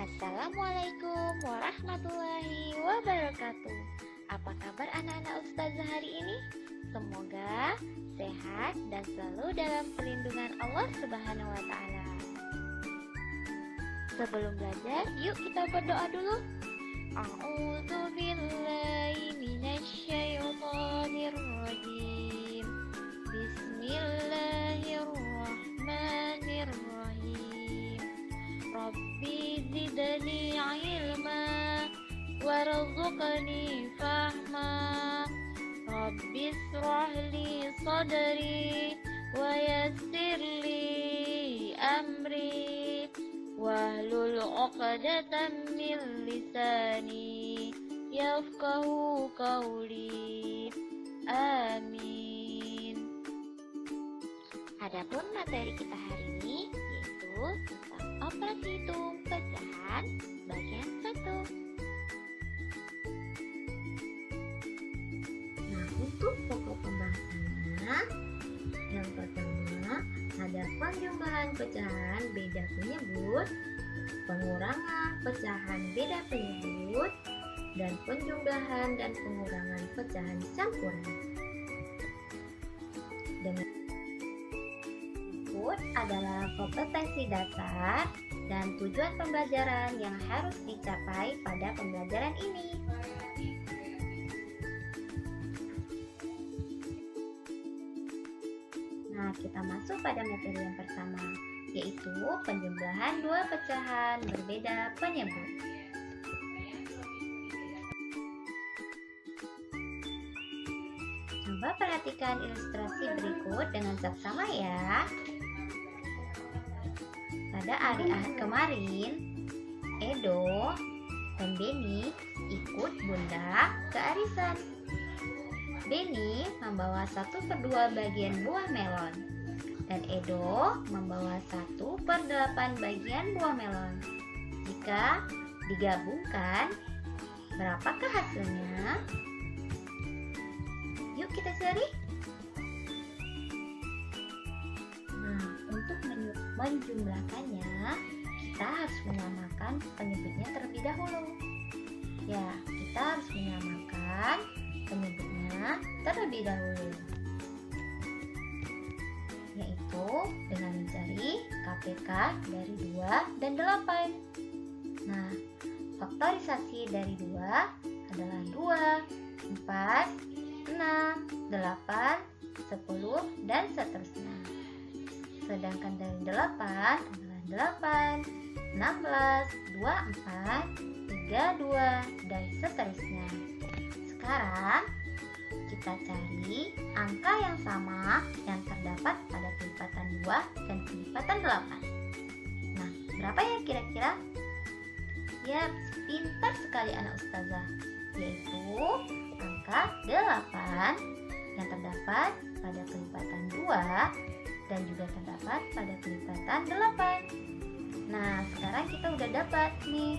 Assalamualaikum warahmatullahi wabarakatuh. Apa kabar anak-anak ustazah hari ini? Semoga sehat dan selalu dalam perlindungan Allah Subhanahu wa taala. Sebelum belajar, yuk kita berdoa dulu. A'udzu billahi minasyaitonir rajim. Bismillahirrahmanirrahim. Rabbi zidni ilma warzuqni fahma. Rabbi israh li sadri wa yassir li amri wahlul 'uqdatam min lisani yafqahu qawli. Amin. Adapun materi kita hari ini yaitu tentang operasi hitung pecahan bagian 1. Nah, untuk pokok pembahasannya, yang pertama ada penjumlahan pecahan beda penyebut, pengurangan pecahan beda penyebut, dan penjumlahan dan pengurangan pecahan campuran. Dengan berikut adalah kompetensi dasar dan tujuan pembelajaran yang harus dicapai pada pembelajaran ini. Nah, kita masuk pada materi yang pertama, yaitu penjumlahan dua pecahan berbeda penyebut. Coba perhatikan ilustrasi berikut dengan seksama ya. Pada hari Ahad kemarin, Edo dan Beni ikut Bunda ke arisan. Beni membawa 1/2 bagian buah melon dan Edo membawa 1/8 bagian buah melon. Jika digabungkan, berapakah hasilnya? Yuk kita cari. Nah, untuk menjumlahkannya, kita harus menyamakan penyebutnya terlebih dahulu. Ya, kita harus menyamakan penyebutnya terlebih dahulu, yaitu dengan mencari KPK dari 2 dan 8. Nah, faktorisasi dari 2 adalah 2, 4, 6, 8, 10, dan seterusnya. Sedangkan dari 8 adalah 8, 16, 24, 32, dan seterusnya. Sekarang kita cari angka yang sama yang terdapat pada kelipatan 2 dan kelipatan 8. Nah, berapa ya kira-kira? Ya, pintar sekali anak ustazah, yaitu angka 8 yang terdapat pada kelipatan 2 dan juga terdapat pada kelipatan 8. Nah, sekarang kita udah dapat nih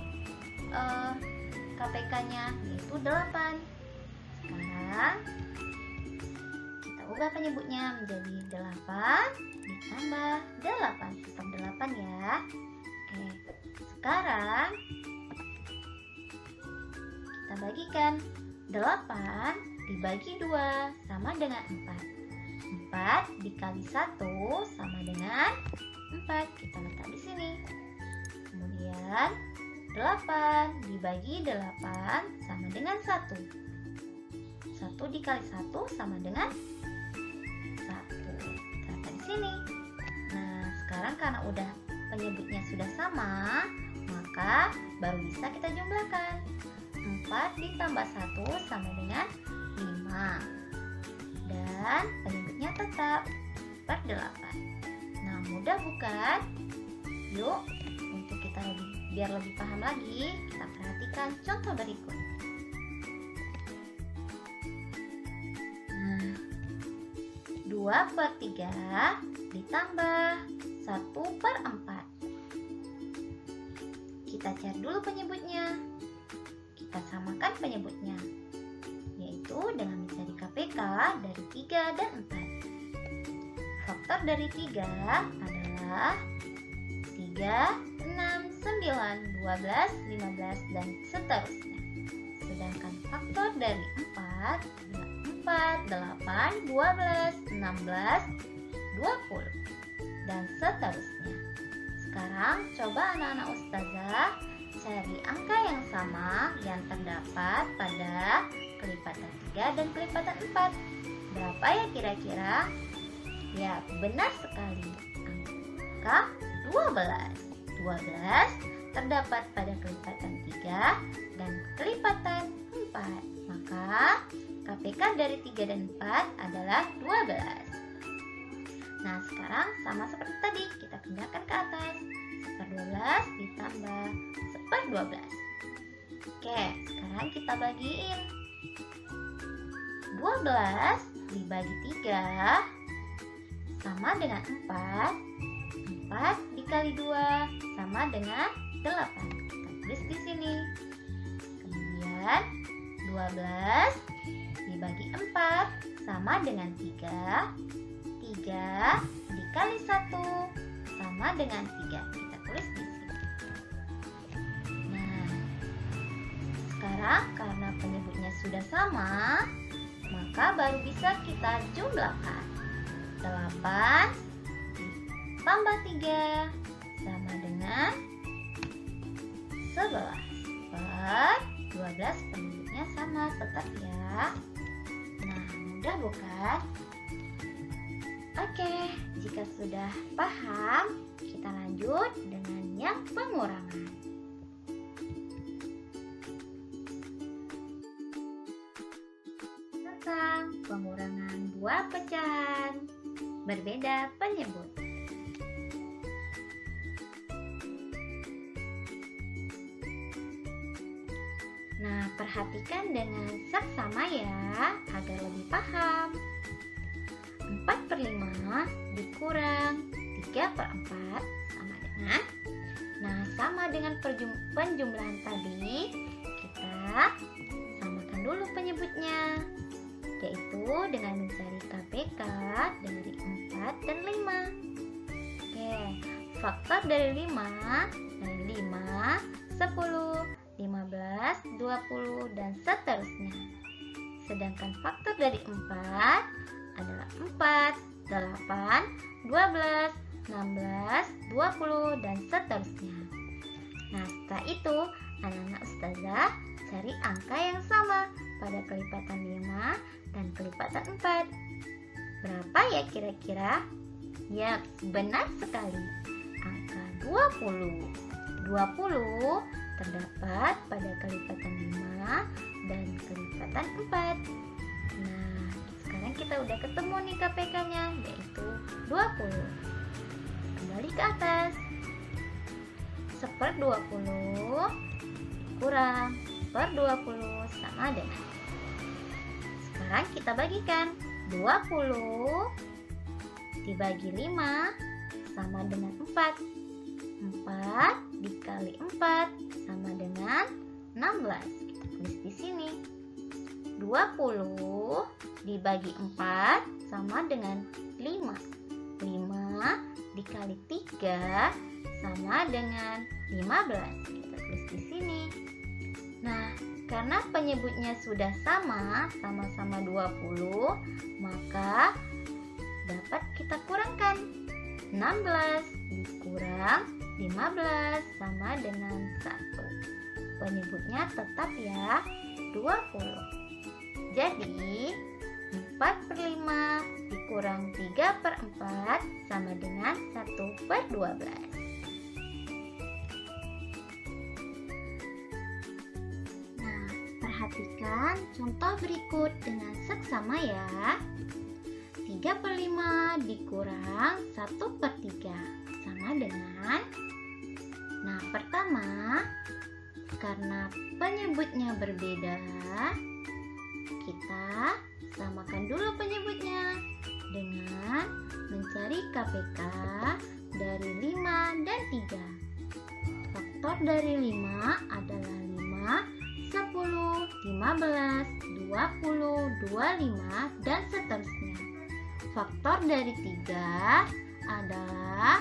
KPK-nya, yaitu 8. Sekarang kita ubah penyebutnya menjadi 8 ditambah 8. Tetap 8 ya. Oke, sekarang kita bagikan 8 dibagi 2 sama dengan 4. 4 dikali 1 sama dengan 4. Kita letak di sini. Kemudian 8 dibagi 8 sama dengan 1. 1 dikali 1 sama dengan 1. Kita letak di sini. Nah, sekarang karena udah penyebutnya sudah sama, maka baru bisa kita jumlahkan. 4 ditambah 1 sama dengan 5. Dan penyebutnya tetap 8. Nah, mudah bukan? Yuk, untuk kita biar lebih paham lagi, kita perhatikan contoh berikut. Nah, 2/3 ditambah 1/4. Kita cari dulu penyebutnya. Kita samakan penyebutnya, yaitu dengan mencari KPK dari 3 dan 4. Faktor dari 3 adalah 3, 6, 9, 12, 15, dan seterusnya. Sedangkan faktor dari 4 adalah 4, 8, 12, 16, 20, dan seterusnya. Sekarang coba anak-anak ustazah cari angka yang sama yang terdapat pada kelipatan 3 dan kelipatan 4. Berapa ya kira-kira? Ya, benar sekali. Angka 12. 12 terdapat pada kelipatan 3 dan kelipatan 4. Maka KPK dari 3 dan 4 adalah 12. Nah, sekarang sama seperti tadi, kita pindahkan ke atas. 12 ditambah 12. Oke, sekarang kita bagiin. 12 dibagi 3 sama dengan 4. 4 dikali 2 sama dengan 8. Kita tulis di sini. Kemudian 12 dibagi 4 sama dengan 3. 3 dikali 1 sama dengan 3. Kita tulis di sini. Nah, sekarang karena penyebutnya sudah sama, maka baru bisa kita jumlahkan. 8 tambah 3 sama dengan 11. Per 12 penyebutnya sama tetap ya. Nah, mudah bukan? Oke, jika sudah paham, kita lanjut dengan yang pengurangan. Tentang pengurangan buah pecahan, berbeda penyebut. Nah, perhatikan dengan seksama ya, agar lebih paham. 4/5 dikurang 3/4 sama dengan, nah sama dengan penjumlahan tadi, kita samakan dulu penyebutnya, yaitu dengan mencari KPK dari 4 dan 5. Oke, faktor dari 5, 10, 15, 20, dan seterusnya. Sedangkan faktor dari 4 adalah 4, 8, 12, 16, 20, dan seterusnya. Nah, setelah itu anak-anak ustazah cari angka yang sama pada kelipatan 5 dan kelipatan 4. Berapa ya kira-kira? Ya, benar sekali. Angka 20. 20 terdapat pada kelipatan 5 dan kelipatan 4. Nah, sekarang kita udah ketemu nih KPK-nya, yaitu 20. Kembali ke atas. 1/20 kurang 1/20 sama dengan. Sekarang kita bagikan. 20 dibagi 5 sama dengan 4. 4 dikali 4 sama dengan 16. Kita tulis di sini. 20 dibagi 4 sama dengan 5. 5 dikali 3 sama dengan 15. Kita tulis di sini. Nah, karena penyebutnya sudah sama, sama-sama 20, maka dapat kita kurangkan. 16 dikurang 15 sama dengan 1. Penyebutnya tetap ya, 20. Jadi 4/5 dikurang 3/4 sama dengan 1/12. Nah, perhatikan contoh berikut dengan seksama ya. 3/5 dikurang 1/3 sama dengan. Nah, pertama, karena penyebutnya berbeda, kita samakan dulu penyebutnya dengan mencari KPK dari 5 dan 3. Faktor dari 5 adalah 5, 10, 15, 20, 25, dan seterusnya. Faktor dari 3 adalah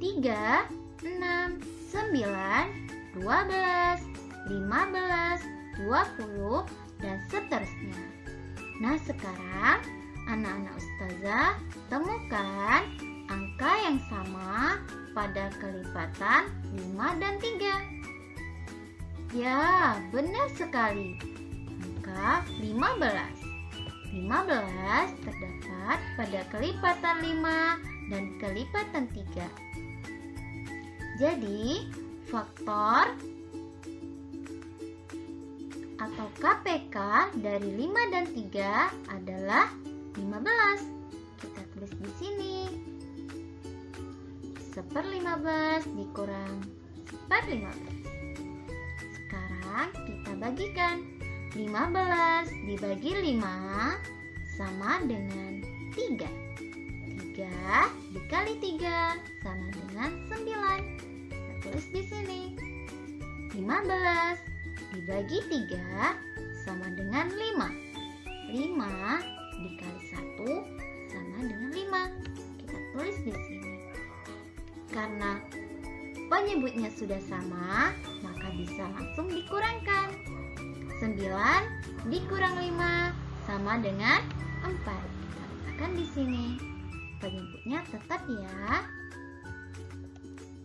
3, 6, 9, 12, 15, 20, dan seterusnya. Nah, sekarang anak-anak ustazah temukan angka yang sama pada kelipatan 5 dan 3. Ya, benar sekali. Angka 15. 15 terdapat pada kelipatan 5 dan kelipatan 3. Jadi, faktor atau KPK dari 5 dan 3 adalah 15. Kita tulis di sini. 1/15 dikurang 1/15. Sekarang kita bagikan. 15 dibagi 5 sama dengan 3. 3 dikali 3 sama dengan 9. Kita tulis di sini. 15 dibagi 3 sama dengan 5. 5 dikali 1 sama dengan 5. Kita tulis di sini. Karena penyebutnya sudah sama, maka bisa langsung dikurangkan. 9 dikurang 5 sama dengan 4. Kita letakkan di sini. Penyebutnya tetap ya.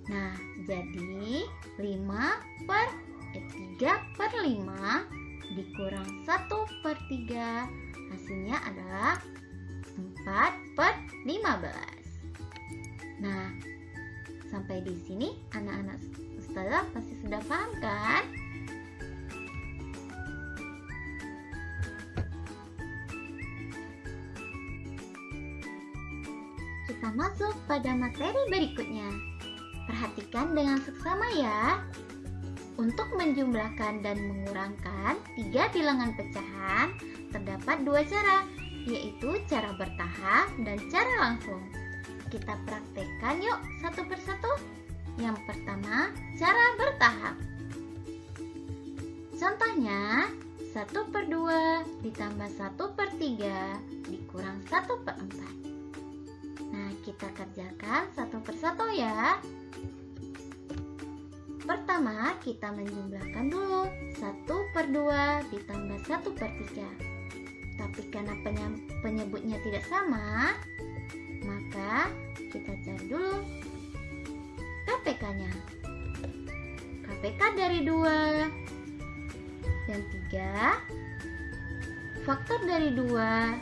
Nah, jadi 3/5 dikurang 1/3 hasilnya adalah 4/15. Nah, sampai di sini anak-anak ustazah pasti sudah paham kan? Kita masuk pada materi berikutnya. Perhatikan dengan seksama ya. Untuk menjumlahkan dan mengurangkan 3 bilangan pecahan, terdapat 2 cara, yaitu cara bertahap dan cara langsung. Kita praktekkan yuk satu persatu. Yang pertama, cara bertahap. Contohnya, 1/2 ditambah 1/3 dikurang 1/4. Nah, kita kerjakan satu persatu ya. Pertama, kita menjumlahkan dulu 1/2 ditambah 1/3. Tapi karena penyebutnya tidak sama, maka kita cari dulu KPK-nya. KPK dari 2 dan 3. Faktor dari 2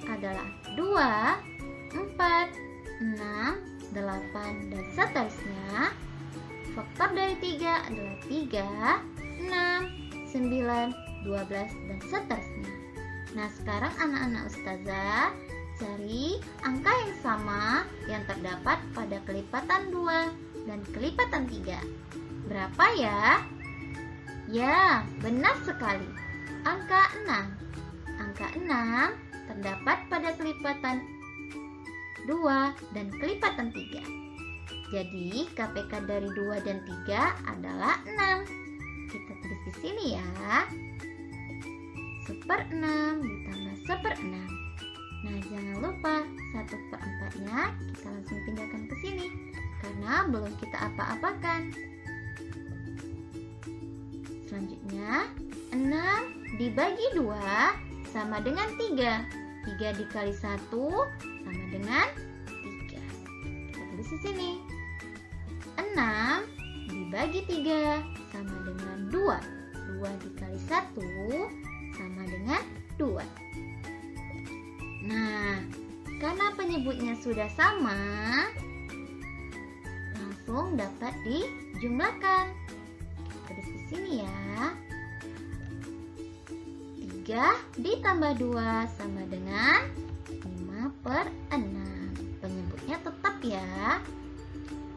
adalah 2, 4, 6, 8, dan seterusnya. Faktor dari 3 adalah 3, 6, 9, 12, dan seterusnya. Nah, sekarang anak-anak ustazah cari angka yang sama yang terdapat pada kelipatan 2 dan kelipatan 3. Berapa ya? Ya, benar sekali. Angka 6. Angka 6 terdapat pada kelipatan 2 dan kelipatan 3. Jadi KPK dari 2 dan 3 adalah 6. Kita tulis di sini ya. 1/6 ditambah 1/6. Nah, jangan lupa 1/4-nya kita langsung pindahkan ke sini karena belum kita apa-apakan. Selanjutnya, 6 dibagi 2 sama dengan 3. 3 dikali 1 sama dengan 3. Kita tulis di sini. 6 dibagi 3 sama dengan 2. 2 dikali 1 sama dengan 2. Nah, karena penyebutnya sudah sama, langsung dapat dijumlahkan. Kita tulis di sini ya. 3 ditambah 2 sama dengan 5/6. Penyebutnya tetap ya.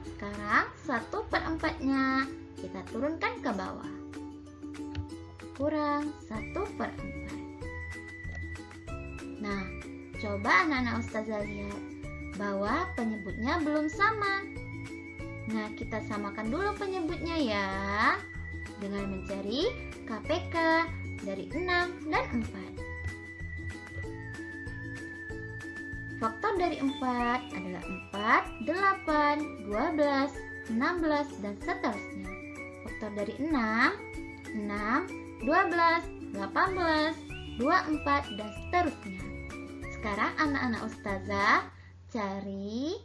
Sekarang 1/4-nya kita turunkan ke bawah. Kurang 1/4. Nah, coba anak-anak ustazah lihat bahwa penyebutnya belum sama. Nah, kita samakan dulu penyebutnya ya dengan mencari KPK dari 6 dan 4. Faktor dari 4 adalah 4, 8, 12, 16, dan seterusnya. Faktor dari 6, 6, 12, 18, 24, dan seterusnya. Sekarang anak-anak ustazah cari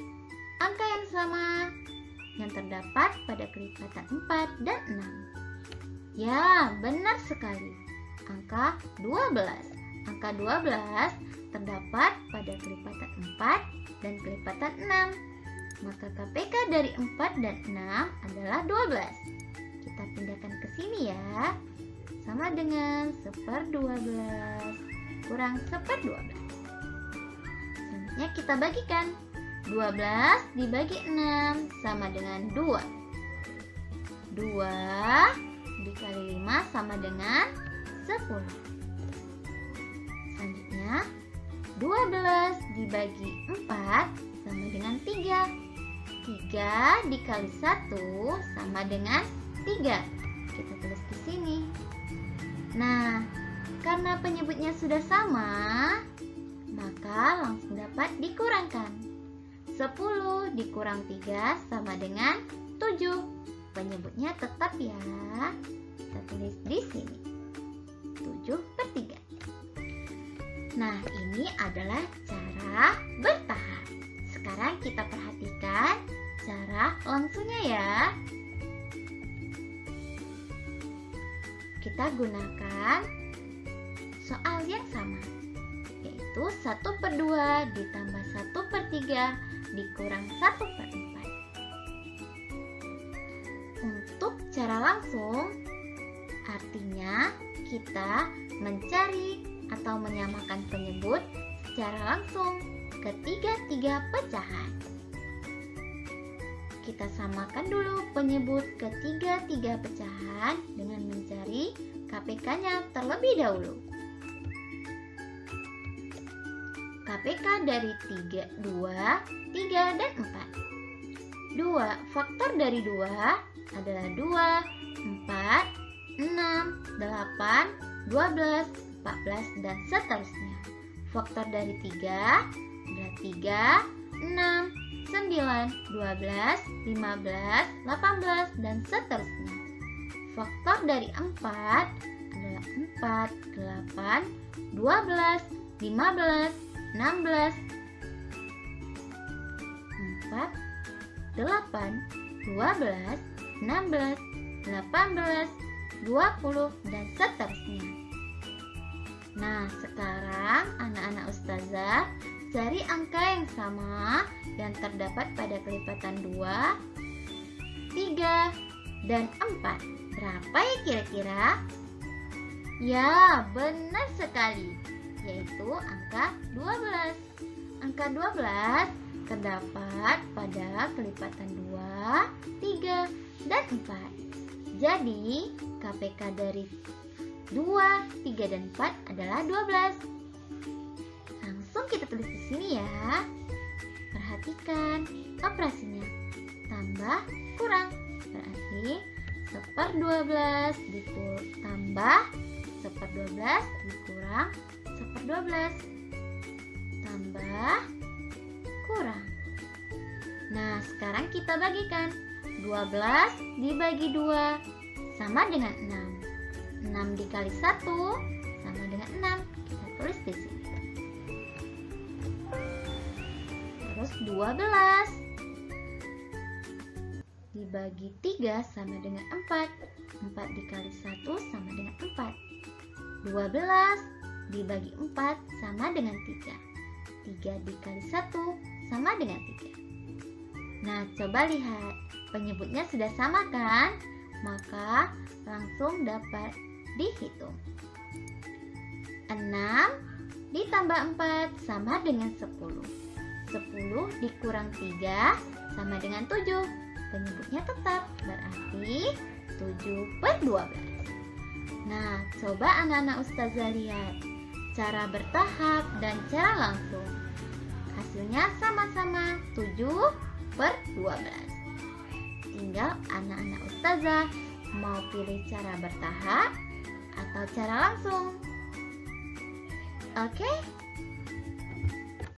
angka yang sama yang terdapat pada kelipatan 4 dan 6. Ya, benar sekali. Angka 12. Angka 12 terdapat pada kelipatan 4 dan kelipatan 6. Maka KPK dari 4 dan 6 adalah 12. Kita pindahkan ke sini ya. Sama dengan 1/12 kurang 1/12. Selanjutnya kita bagikan. 12 dibagi 6 sama dengan 2. 2 dikali 5 sama dengan 10. Selanjutnya 12 dibagi 4 sama dengan 3. 3 dikali 1 sama dengan 3. Kita tulis di sini. Nah, karena penyebutnya sudah sama, maka langsung dapat dikurangkan. 10 dikurang 3 sama dengan 7. Penyebutnya tetap ya. Kita tulis di sini. 7/3. Nah, ini adalah cara bertahap. Sekarang kita perhatikan cara langsungnya ya. Kita gunakan soal yang sama, yaitu 1/2 ditambah 1/3 dikurang 1/4. Untuk cara langsung, artinya kita mencari atau menyamakan penyebut secara langsung ketiga-tiga pecahan. Kita samakan dulu penyebut ketiga-tiga pecahan dengan mencari KPK-nya terlebih dahulu. KPK dari 3, 2, 3, dan 4. 2, faktor dari 2 adalah 2, 4, 6, 8, 12, 14, dan seterusnya. Faktor dari 3 adalah 3, 6, 9, 12, 15, 18, dan seterusnya. Faktor dari 4 adalah 4, 8, 12, 15, 16, 4, 8, 12, 16, 18, 20, dan seterusnya. Nah, sekarang anak-anak ustazah cari angka yang sama yang terdapat pada kelipatan 2, 3, dan 4. Berapa ya kira-kira? Ya, benar sekali, yaitu angka 12. Angka 12 terdapat pada kelipatan 2, 3, dan 4. Jadi, KPK dari 2, 3, dan 4 adalah 12. Langsung kita tulis di sini ya. Perhatikan operasinya. Tambah, kurang. Berarti 1/12 tambah 1/12 dikurang 1/12. Tambah, kurang. Nah, sekarang kita bagikan. 12 dibagi 2 sama dengan 6. 6 dikali 1 sama dengan 6. Kita tulis di sini. Terus 12 dibagi 3 sama dengan 4. 4 dikali 1 sama dengan 4. 12 dibagi 4 sama dengan 3. 3 dikali 1 sama dengan 3. Nah, coba lihat. Penyebutnya sudah sama kan? Maka langsung dapat dihitung. 6 ditambah 4 sama dengan 10. 10 dikurang 3 sama dengan 7. Penyebutnya tetap, berarti 7/12. Nah, coba anak-anak ustazah lihat cara bertahap dan cara langsung. Hasilnya sama-sama 7/12. Tinggal anak-anak ustazah mau pilih cara bertahap atau cara langsung. Oke?